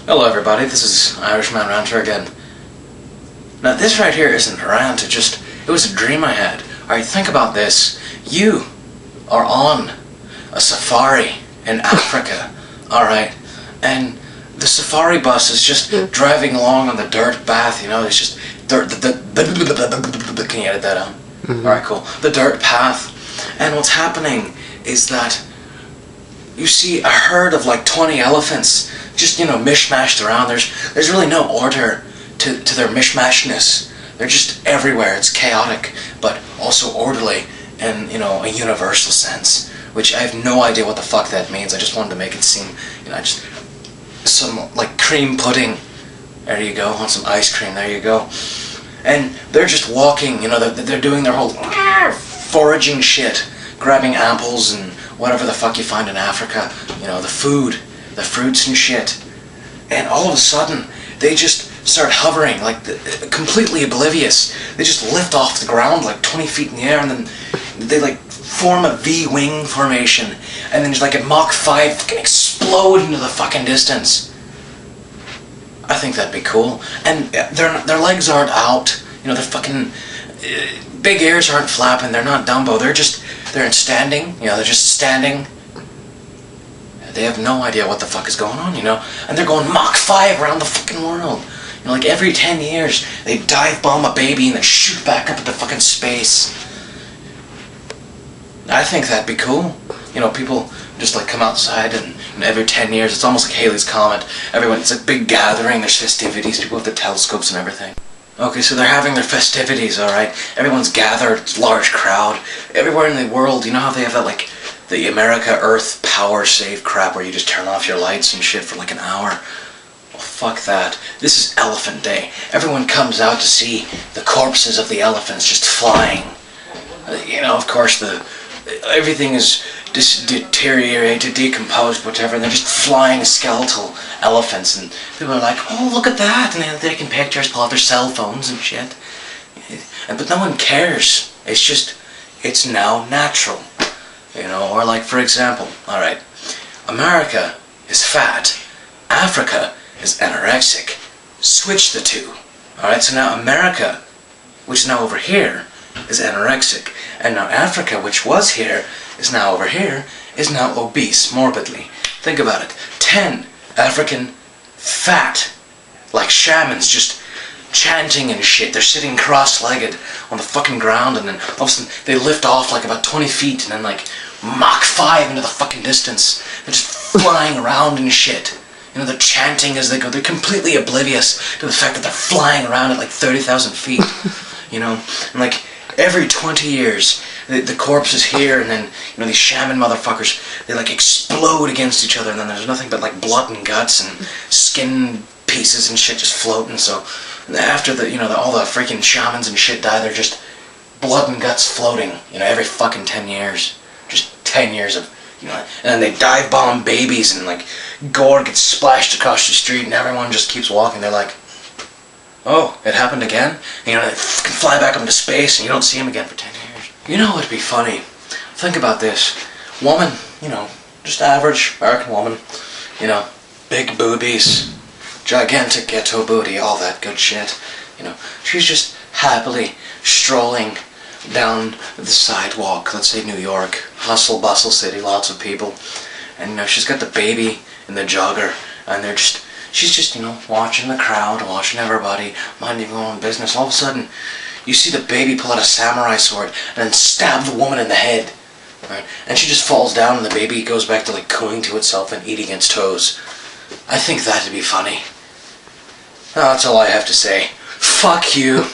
Hello everybody, this is Irishman Ranter again. Now this right here isn't a rant, it was a dream I had. Alright, think about this. You are on a safari in Africa, alright, and the safari bus is just driving along on the dirt path, you know, it's just dirt, can you edit that out? Alright, cool. The dirt path, and what's happening is that you see a herd of like 20 elephants just, you know, mishmashed around. There's really no order to their mishmashness. They're just everywhere. It's chaotic, but also orderly in, you know, a universal sense, which I have no idea what the fuck that means. I just wanted to make it seem, you know, just some like cream pudding. There you go. Want some ice cream? There you go. And they're just walking, you know, they're doing their whole foraging shit, grabbing apples and whatever the fuck you find in Africa, you know, the food, the fruits and shit. And all of a sudden, they just start hovering, like, completely oblivious. They just lift off the ground, like, 20 feet in the air, and then they, like, form a V-wing formation, and then just, like, at Mach 5, fucking explode into the fucking distance. I think that'd be cool. And their legs aren't out, you know, they're fucking, big ears aren't flapping, they're not Dumbo, they're standing, you know, they're just standing. They have no idea what the fuck is going on, you know, and they're going Mach 5 around the fucking world. You know, like every 10 years, they dive bomb a baby and then shoot back up into fucking space. I think that'd be cool. You know, people just like come outside and every 10 years, it's almost like Halley's Comet. It's a big gathering, there's festivities, people with the telescopes and everything. Okay, so they're having their festivities, alright? Everyone's gathered, it's a large crowd. Everywhere in the world, you know how they have that, like, the America Earth power save crap where you just turn off your lights and shit for like an hour? Well, fuck that. This is Elephant Day. Everyone comes out to see the corpses of the elephants just flying. You know, of course, everything is deteriorated, decomposed, whatever, and they're just flying skeletal elephants, and people are like, oh, look at that, and they're taking pictures, pull out their cell phones and shit. But no one cares. It's now natural. You know, or like, for example, alright, America is fat, Africa is anorexic. Switch the two. Alright, so now America, which is now over here, is anorexic, and now Africa, which was here, is now over here, is now obese, morbidly. Think about it. 10 African fat, like shamans, just chanting and shit. They're sitting cross-legged on the fucking ground, and then all of a sudden they lift off like about 20 feet, and then like Mach 5 into the fucking distance. They're just flying around and shit. You know, they're chanting as they go. They're completely oblivious to the fact that they're flying around at like 30,000 feet. You know, and like every 20 years, the corpse is here, and then, you know, these shaman motherfuckers, they like explode against each other, and then there's nothing but like blood and guts and skin pieces and shit just floating. So after all the freaking shamans and shit die, they're just blood and guts floating, you know, every fucking 10 years. Just 10 years of, you know, and then they dive bomb babies, and like gore gets splashed across the street, and everyone just keeps walking. They're like, oh, it happened again? And, you know, they fucking fly back up into space, and you don't see them again for 10 years. You know what'd be funny? Think about this. Woman, you know, just average American woman, you know, big boobies, gigantic ghetto booty, all that good shit. You know, she's just happily strolling down the sidewalk, let's say New York, hustle bustle city, lots of people, and, you know, she's got the baby in the jogger, and she's just, you know, watching the crowd, watching everybody, minding her own business. All of a sudden, you see the baby pull out a samurai sword and then stab the woman in the head, right? And she just falls down, and the baby goes back to like cooing to itself and eating its toes. I think that'd be funny. Oh, that's all I have to say. Fuck you.